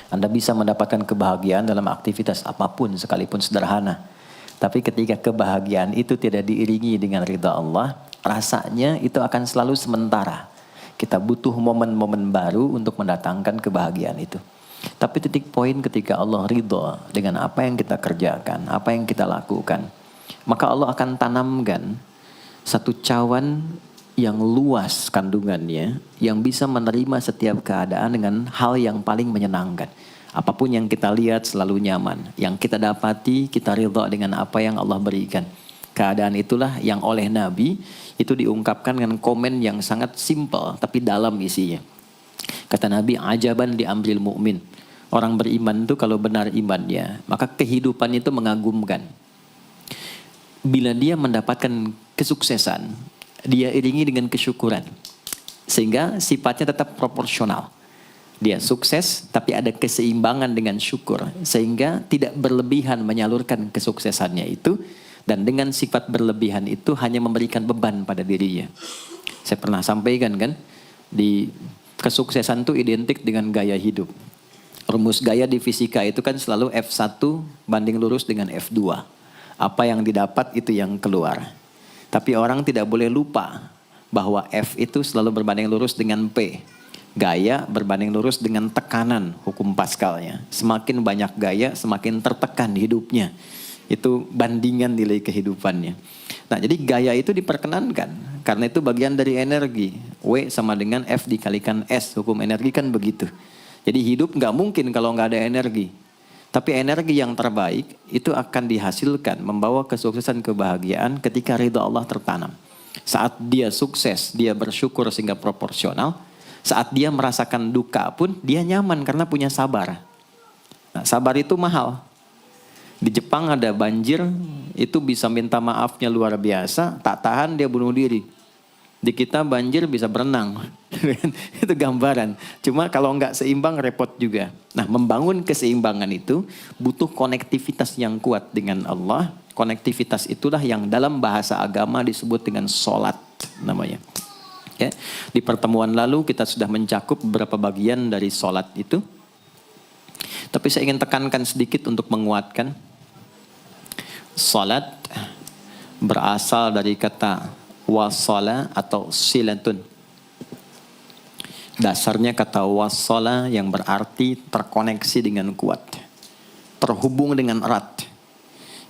Anda bisa mendapatkan kebahagiaan dalam aktivitas apapun sekalipun sederhana. Tapi ketika kebahagiaan itu tidak diiringi dengan ridha Allah, rasanya itu akan selalu sementara. Kita butuh momen-momen baru untuk mendatangkan kebahagiaan itu. Tapi titik poin ketika Allah ridha dengan apa yang kita kerjakan, apa yang kita lakukan, maka Allah akan tanamkan satu cawan yang luas kandungannya, yang bisa menerima setiap keadaan dengan hal yang paling menyenangkan. Apapun yang kita lihat selalu nyaman. Yang kita dapati, kita ridha dengan apa yang Allah berikan. Keadaan itulah yang oleh Nabi itu diungkapkan dengan komen yang sangat simpel tapi dalam isinya. Kata Nabi, ajaban diambil mukmin. Orang beriman itu kalau benar imannya, maka kehidupan itu mengagumkan. Bila dia mendapatkan kesuksesan, dia iringi dengan kesyukuran. Sehingga sifatnya tetap proporsional. Dia sukses tapi ada keseimbangan dengan syukur. Sehingga tidak berlebihan menyalurkan kesuksesannya itu. Dan dengan sifat berlebihan itu hanya memberikan beban pada dirinya. Saya pernah sampaikan kan, di kesuksesan itu identik dengan gaya hidup. Rumus gaya di fisika itu kan selalu F1 banding lurus dengan F2. Apa yang didapat itu yang keluar. Tapi orang tidak boleh lupa bahwa F itu selalu berbanding lurus dengan P. Gaya berbanding lurus dengan tekanan, hukum Pascalnya. Semakin banyak gaya, semakin tertekan hidupnya. Itu bandingan nilai kehidupannya. Nah, jadi gaya itu diperkenankan. Karena itu bagian dari energi. W sama dengan F dikalikan S. Hukum energi kan begitu. Jadi hidup nggak mungkin kalau nggak ada energi. Tapi energi yang terbaik itu akan dihasilkan membawa kesuksesan kebahagiaan ketika ridha Allah tertanam. Saat dia sukses, dia bersyukur sehingga proporsional. Saat dia merasakan duka pun dia nyaman karena punya sabar. Nah, sabar itu mahal. Di Jepang ada banjir, itu bisa minta maafnya luar biasa, tak tahan dia bunuh diri. Di kita banjir bisa berenang. Itu gambaran. Cuma kalau nggak seimbang repot juga. Nah, membangun keseimbangan itu butuh konektivitas yang kuat dengan Allah. Konektivitas itulah yang dalam bahasa agama disebut dengan sholat namanya. Ya. Di pertemuan lalu kita sudah mencakup beberapa bagian dari sholat itu. Tapi saya ingin tekankan sedikit untuk menguatkan. Sholat berasal dari kata wasala atau silatun. Dasarnya kata wasala yang berarti terkoneksi dengan kuat. Terhubung dengan erat.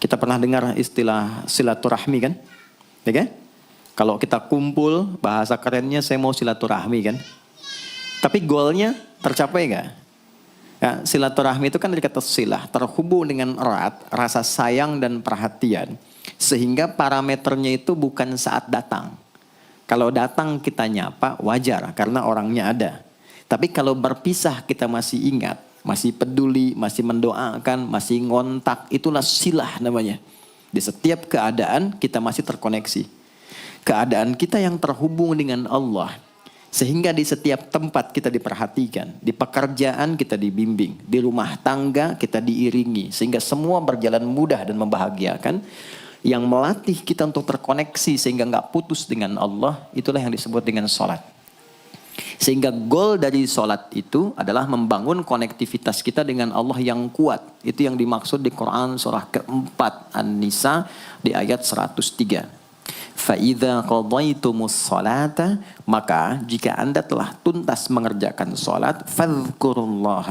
Kita pernah dengar istilah silaturahmi kan? Ya kan? Kalau kita kumpul, bahasa kerennya saya mau silaturahmi kan? Tapi goalnya tercapai gak? Ya, silaturahmi itu kan dari kata silah. Terhubung dengan erat, rasa sayang dan perhatian. Sehingga parameternya itu bukan saat datang. Kalau datang kita nyapa wajar karena orangnya ada. Tapi kalau berpisah kita masih ingat, masih peduli, masih mendoakan, masih ngontak, itulah silah namanya. Di setiap keadaan kita masih terkoneksi. Keadaan kita yang terhubung dengan Allah. Sehingga di setiap tempat kita diperhatikan, di pekerjaan kita dibimbing, di rumah tangga kita diiringi. Sehingga semua berjalan mudah dan membahagiakan. Yang melatih kita untuk terkoneksi sehingga nggak putus dengan Allah, itulah yang disebut dengan sholat. Sehingga goal dari sholat itu adalah membangun konektivitas kita dengan Allah yang kuat. Itu yang dimaksud di Quran surah keempat An-Nisa di ayat 103. فَإِذَا قَضَيْتُمُ الصَّلَاةَ maka jika Anda telah tuntas mengerjakan sholat, فَاذْكُرُوا اللَّهَ.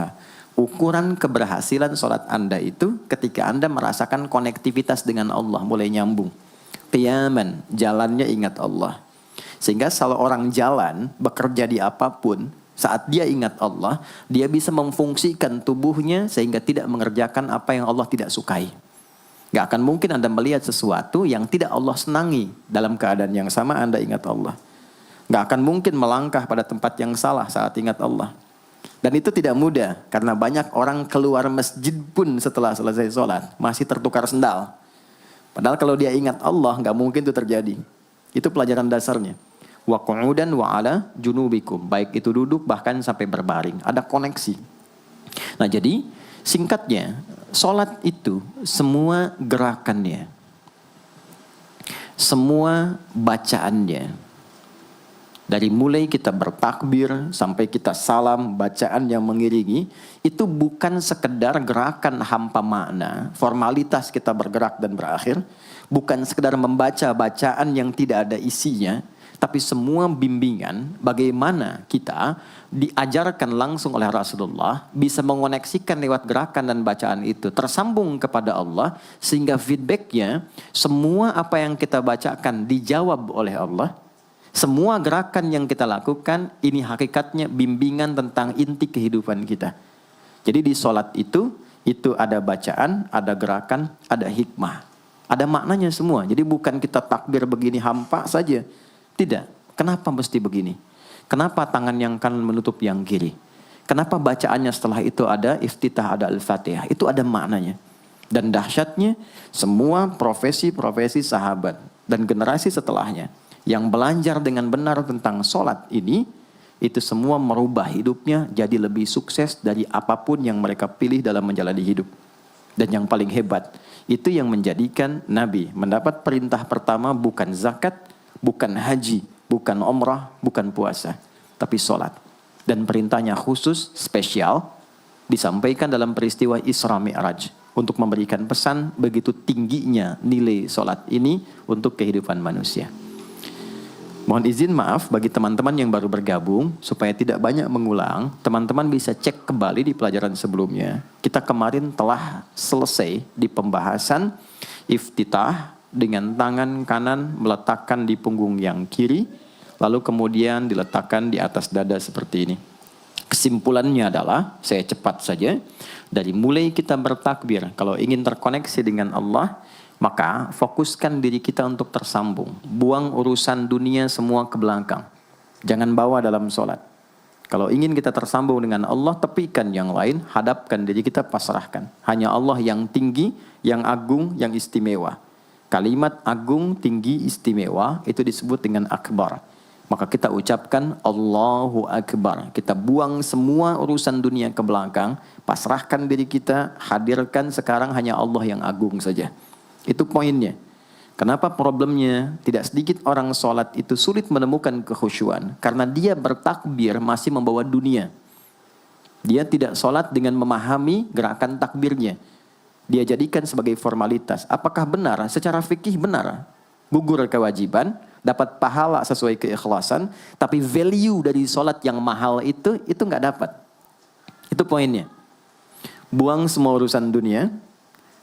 Ukuran keberhasilan sholat Anda itu ketika Anda merasakan konektivitas dengan Allah mulai nyambung. Qiyaman, jalannya ingat Allah. Sehingga kalau orang jalan, bekerja di apapun, saat dia ingat Allah, dia bisa memfungsikan tubuhnya sehingga tidak mengerjakan apa yang Allah tidak sukai. Gak akan mungkin Anda melihat sesuatu yang tidak Allah senangi dalam keadaan yang sama Anda ingat Allah. Gak akan mungkin melangkah pada tempat yang salah saat ingat Allah. Dan itu tidak mudah karena banyak orang keluar masjid pun setelah selesai sholat masih tertukar sendal. Padahal kalau dia ingat Allah gak mungkin itu terjadi. Itu pelajaran dasarnya. Wa qu'udan wa ala junubikum. Baik itu duduk bahkan sampai berbaring. Ada koneksi. Nah jadi singkatnya sholat itu semua gerakannya, semua bacaannya, Dari mulai kita bertakbir sampai kita salam, bacaan yang mengiringi, itu bukan sekedar gerakan hampa makna, formalitas kita bergerak dan berakhir, bukan sekedar membaca bacaan yang tidak ada isinya, tapi semua bimbingan bagaimana kita diajarkan langsung oleh Rasulullah bisa mengoneksikan lewat gerakan dan bacaan itu tersambung kepada Allah, sehingga feedbacknya semua apa yang kita bacakan dijawab oleh Allah. Semua gerakan yang kita lakukan ini hakikatnya bimbingan tentang inti kehidupan kita. Jadi di sholat itu ada bacaan, ada gerakan, ada hikmah, ada maknanya semua. Jadi bukan kita takbir begini hampa saja. Tidak. Kenapa mesti begini? Kenapa tangan yang kanan menutup yang kiri? Kenapa bacaannya setelah itu ada iftitah, ada al-fatihah? Itu ada maknanya. Dan dahsyatnya semua profesi-profesi sahabat dan generasi setelahnya yang belajar dengan benar tentang sholat ini, itu semua merubah hidupnya jadi lebih sukses dari apapun yang mereka pilih dalam menjalani hidup. Dan yang paling hebat, itu yang menjadikan Nabi mendapat perintah pertama bukan zakat, bukan haji, bukan umrah, bukan puasa, tapi sholat. Dan perintahnya khusus, spesial, disampaikan dalam peristiwa Isra Mi'raj untuk memberikan pesan begitu tingginya nilai sholat ini untuk kehidupan manusia. Mohon izin maaf bagi teman-teman yang baru bergabung, supaya tidak banyak mengulang, teman-teman bisa cek kembali di pelajaran sebelumnya. Kita kemarin telah selesai di pembahasan iftitah dengan tangan kanan meletakkan di punggung yang kiri, lalu kemudian diletakkan di atas dada seperti ini. Kesimpulannya adalah, saya cepat saja, dari mulai kita bertakbir, kalau ingin terkoneksi dengan Allah, maka fokuskan diri kita untuk tersambung. Buang urusan dunia semua ke belakang. Jangan bawa dalam sholat. Kalau ingin kita tersambung dengan Allah, tepikan yang lain, hadapkan diri kita, pasrahkan. Hanya Allah yang tinggi, yang agung, yang istimewa. Kalimat agung, tinggi, istimewa, itu disebut dengan akbar. Maka kita ucapkan Allahu Akbar. Kita buang semua urusan dunia ke belakang, pasrahkan diri kita, hadirkan sekarang hanya Allah yang agung saja. Itu poinnya. Kenapa problemnya tidak sedikit orang sholat itu sulit menemukan kekhusyuan? Karena dia bertakbir masih membawa dunia. Dia tidak sholat dengan memahami gerakan takbirnya. Dia jadikan sebagai formalitas. Apakah benar? Secara fikih benar. Gugur kewajiban, dapat pahala sesuai keikhlasan, tapi value dari sholat yang mahal itu nggak dapat. Itu poinnya. Buang semua urusan dunia,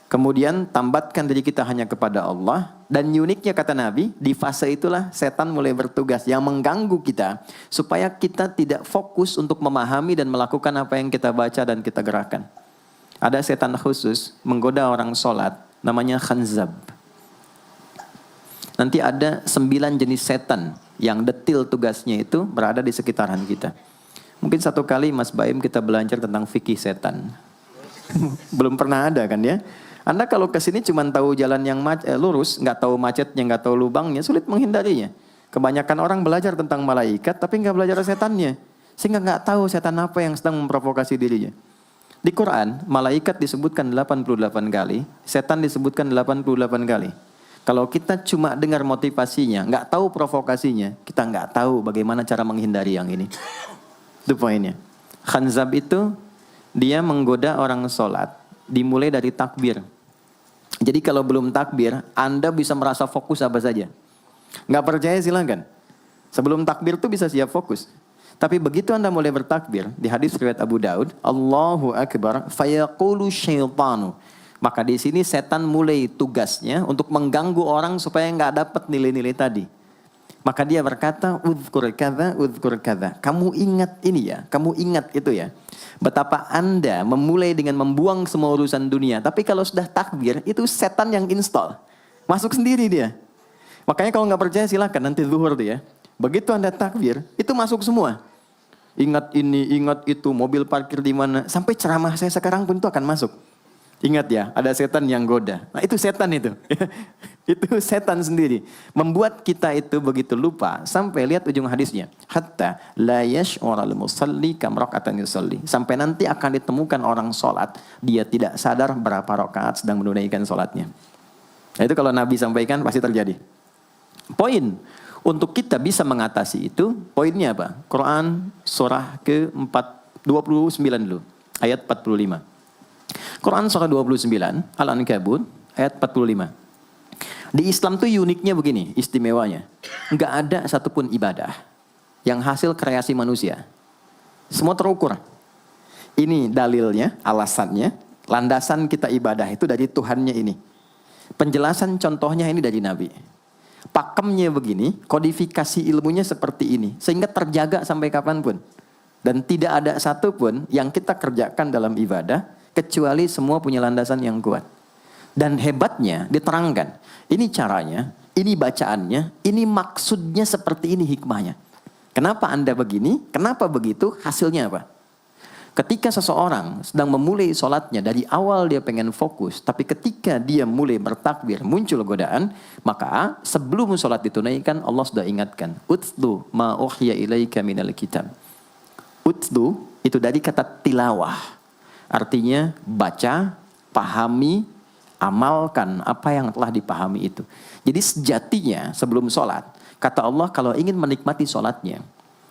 kemudian tambatkan diri kita hanya kepada Allah. Dan uniknya kata Nabi, di fase itulah setan mulai bertugas yang mengganggu kita, supaya kita tidak fokus untuk memahami dan melakukan apa yang kita baca dan kita gerakan. Ada setan khusus menggoda orang sholat, namanya khanzab. Nanti ada 9 jenis setan yang detil tugasnya itu berada di sekitaran kita. Mungkin satu kali Mas Baim kita belajar tentang fikih setan. Belum pernah ada kan ya? Anda kalau ke sini cuma tahu jalan yang lurus, nggak tahu macetnya, nggak tahu lubangnya, sulit menghindarinya. Kebanyakan orang belajar tentang malaikat, tapi nggak belajar setannya, sehingga nggak tahu setan apa yang sedang memprovokasi dirinya. Di Quran, malaikat disebutkan 88 kali, setan disebutkan 88 kali. Kalau kita cuma dengar motivasinya, nggak tahu provokasinya, kita nggak tahu bagaimana cara menghindari yang ini. Itu poinnya. Khanzab itu dia menggoda orang sholat, dimulai dari takbir. Jadi kalau belum takbir, Anda bisa merasa fokus apa saja. Nggak percaya silakan. Sebelum takbir tuh bisa siap fokus. Tapi begitu Anda mulai bertakbir, di hadis riwayat Abu Daud, Allahu Akbar, fayaqulu syaitanu. Maka di sini setan mulai tugasnya untuk mengganggu orang supaya nggak dapat nilai-nilai tadi. Maka dia berkata, udhkur kadza. Kamu ingat ini ya, kamu ingat itu ya. Betapa Anda memulai dengan membuang semua urusan dunia. Tapi kalau sudah takbir, itu setan yang install. Masuk sendiri dia. Makanya kalau nggak percaya silakan nanti zuhur tuh ya. Begitu Anda takbir, itu masuk semua. Ingat ini, ingat itu, mobil parkir di mana. Sampai ceramah saya sekarang pun itu akan masuk. Ingat ya, ada setan yang goda. Nah itu setan itu. Itu setan sendiri. Membuat kita itu begitu lupa. Sampai lihat ujung hadisnya. Hatta la yash'ural musalli kam raka'atan yusalli. Sampai nanti akan ditemukan orang sholat. Dia tidak sadar berapa rakaat sedang menunaikan sholatnya. Nah itu kalau Nabi sampaikan pasti terjadi. Poin. Untuk kita bisa mengatasi itu, poinnya apa? Quran surah ke-29 dulu, ayat 45. Quran surah 29, Al-Ankabut, ayat 45. Di Islam tuh uniknya begini, istimewanya. Enggak ada satupun ibadah yang hasil kreasi manusia. Semua terukur. Ini dalilnya, alasannya, landasan kita ibadah itu dari Tuhannya ini. Penjelasan contohnya ini dari Nabi. Pakemnya begini, kodifikasi ilmunya seperti ini. Sehingga terjaga sampai kapanpun. Dan tidak ada satupun yang kita kerjakan dalam ibadah, kecuali semua punya landasan yang kuat. Dan hebatnya diterangkan. Ini caranya, ini bacaannya, ini maksudnya seperti ini hikmahnya. Kenapa Anda begini? Kenapa begitu? Hasilnya apa? Ketika seseorang sedang memulai sholatnya, dari awal dia pengen fokus, tapi ketika dia mulai bertakbir, muncul godaan, maka sebelum sholat ditunaikan, Allah sudah ingatkan, Utlu ma uhya ilaika minal kitab. Utlu itu dari kata tilawah, artinya baca, pahami, amalkan apa yang telah dipahami itu. Jadi sejatinya sebelum sholat, kata Allah kalau ingin menikmati sholatnya,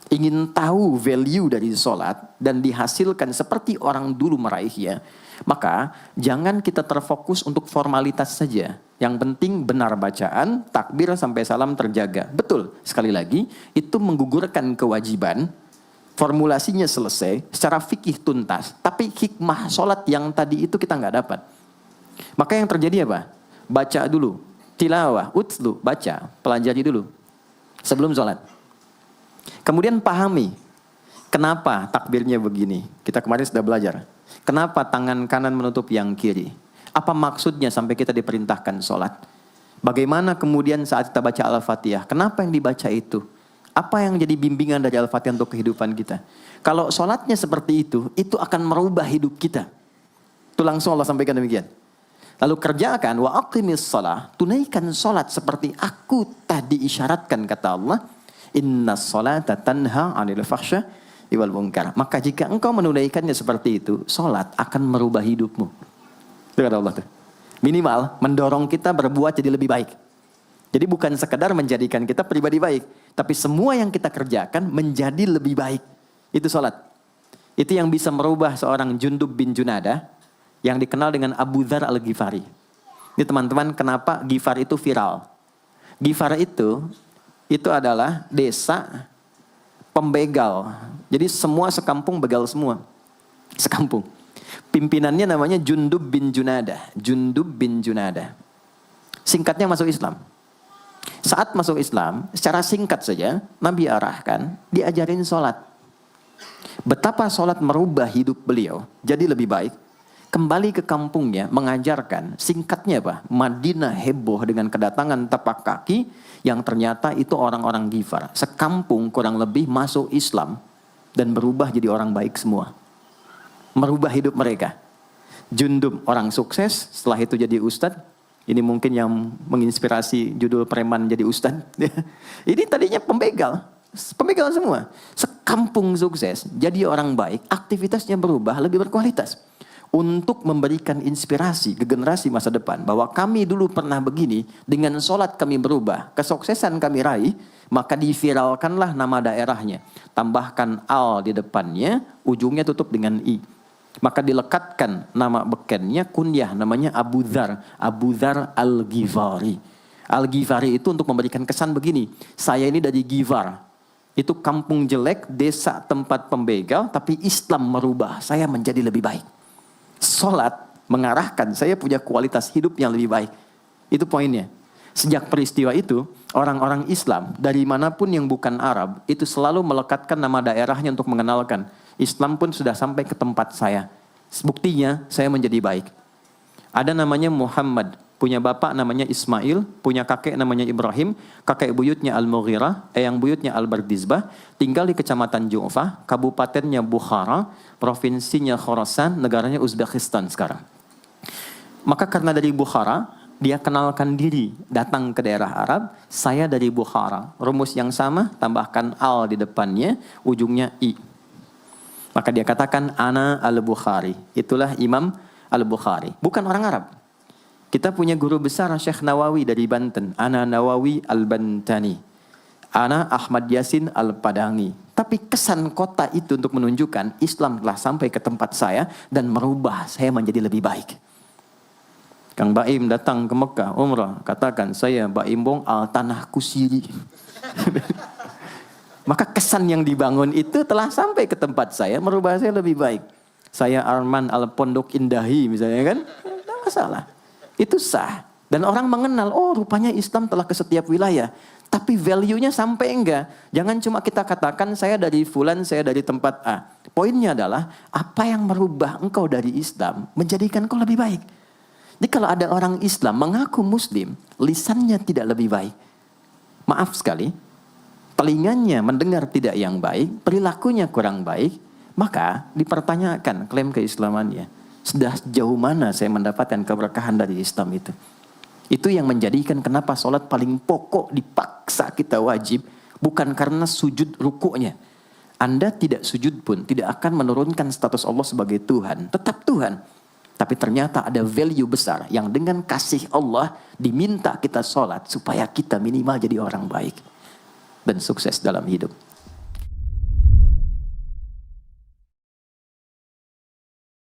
ingin tahu value dari sholat dan dihasilkan seperti orang dulu meraihnya, maka jangan kita terfokus untuk formalitas saja. Yang penting benar bacaan, takbir sampai salam terjaga. Betul, sekali lagi, itu menggugurkan kewajiban, formulasinya selesai, secara fikih tuntas, tapi hikmah sholat yang tadi itu kita nggak dapat. Maka yang terjadi apa? Baca dulu, tilawah, utlu, baca, pelajari dulu, sebelum sholat. Kemudian pahami, kenapa takbirnya begini? Kita kemarin sudah belajar. Kenapa tangan kanan menutup yang kiri? Apa maksudnya sampai kita diperintahkan sholat? Bagaimana kemudian saat kita baca Al-Fatihah? Kenapa yang dibaca itu? Apa yang jadi bimbingan dari Al-Fatihah untuk kehidupan kita? Kalau sholatnya seperti itu akan merubah hidup kita. Itu langsung Allah sampaikan demikian. Lalu kerjakan, wa aqimis shalah, tunaikan sholat seperti aku tadi isyaratkan, kata Allah. Inna sholata tanha 'anil fahsya wal munkar. Maka jika engkau menunaikannya seperti itu, sholat akan merubah hidupmu. Itu kata Allah tuh. Minimal mendorong kita berbuat jadi lebih baik. Jadi bukan sekedar menjadikan kita pribadi baik, tapi semua yang kita kerjakan menjadi lebih baik. Itu sholat. Itu yang bisa merubah seorang Jundub bin Junadah yang dikenal dengan Abu Dzar Al-Ghifari. Ini teman-teman, kenapa Ghifar itu viral? Ghifar itu adalah desa pembegal. Jadi semua sekampung begal semua. Sekampung. Pimpinannya namanya Jundub bin Junadah. Jundub bin Junadah. Singkatnya masuk Islam. Saat masuk Islam, secara singkat saja, Nabi arahkan, diajarin sholat. Betapa sholat merubah hidup beliau, jadi lebih baik. Kembali ke kampungnya, mengajarkan, singkatnya apa? Madinah heboh dengan kedatangan tapak kaki, yang ternyata itu orang-orang Ghifar. Sekampung kurang lebih masuk Islam, dan berubah jadi orang baik semua. Merubah hidup mereka. Jundub orang sukses, setelah itu jadi ustadz. Ini mungkin yang menginspirasi judul preman jadi ustadz. Ini tadinya pembegal. Pembegal semua. Sekampung sukses, jadi orang baik, aktivitasnya berubah, lebih berkualitas. Untuk memberikan inspirasi ke generasi masa depan. Bahwa kami dulu pernah begini, dengan sholat kami berubah, kesuksesan kami raih, maka diviralkanlah nama daerahnya. Tambahkan al di depannya, ujungnya tutup dengan i. Maka dilekatkan nama bekennya, kunyah, namanya Abu Dzar. Abu Dzar Al-Ghifari. Al-Ghifari itu untuk memberikan kesan begini, saya ini dari Ghifar. Itu kampung jelek, desa tempat pembegal, tapi Islam merubah, saya menjadi lebih baik. Sholat mengarahkan saya punya kualitas hidup yang lebih baik. Itu poinnya. Sejak peristiwa itu, orang-orang Islam dari manapun yang bukan Arab, itu selalu melekatkan nama daerahnya untuk mengenalkan. Islam pun sudah sampai ke tempat saya. Buktinya saya menjadi baik. Ada namanya Muhammad, punya bapak namanya Ismail, punya kakek namanya Ibrahim, kakek buyutnya Al-Mughirah, eyang buyutnya Al-Bardizbah, tinggal di kecamatan Ju'fah, kabupatennya Bukhara, provinsinya Khorasan, negaranya Uzbekistan sekarang. Maka karena dari Bukhara, dia kenalkan diri, datang ke daerah Arab, saya dari Bukhara. Rumus yang sama, tambahkan al di depannya, ujungnya i. Maka dia katakan, Ana Al-Bukhari. Itulah Imam Al-Bukhari. Bukan orang Arab. Kita punya guru besar Syekh Nawawi dari Banten. Ana Nawawi Al-Bantani. Ana Ahmad Yasin Al-Padangi. Tapi kesan kota itu untuk menunjukkan Islam telah sampai ke tempat saya dan merubah saya menjadi lebih baik. Kang Baim datang ke Mekah, umrah, katakan saya Baim Bong al tanah kusiri. Maka kesan yang dibangun itu telah sampai ke tempat saya, merubah saya lebih baik. Saya Arman al Pondok Indahi misalnya kan, tidak masalah. Itu sah. Dan orang mengenal, oh rupanya Islam telah ke setiap wilayah. Tapi value-nya sampai enggak. Jangan cuma kita katakan saya dari fulan, saya dari tempat A. Poinnya adalah apa yang merubah engkau dari Islam menjadikan engkau lebih baik. Jadi kalau ada orang Islam mengaku Muslim, lisannya tidak lebih baik. Maaf sekali, telinganya mendengar tidak yang baik, perilakunya kurang baik, maka dipertanyakan klaim keislamannya. Sudah sejauh mana saya mendapatkan keberkahan dari Islam itu? Itu yang menjadikan kenapa sholat paling pokok dipaksa kita wajib. Bukan karena sujud rukuknya. Anda tidak sujud pun tidak akan menurunkan status Allah sebagai Tuhan. Tetap Tuhan. Tapi ternyata ada value besar yang dengan kasih Allah diminta kita sholat supaya kita minimal jadi orang baik. Dan sukses dalam hidup.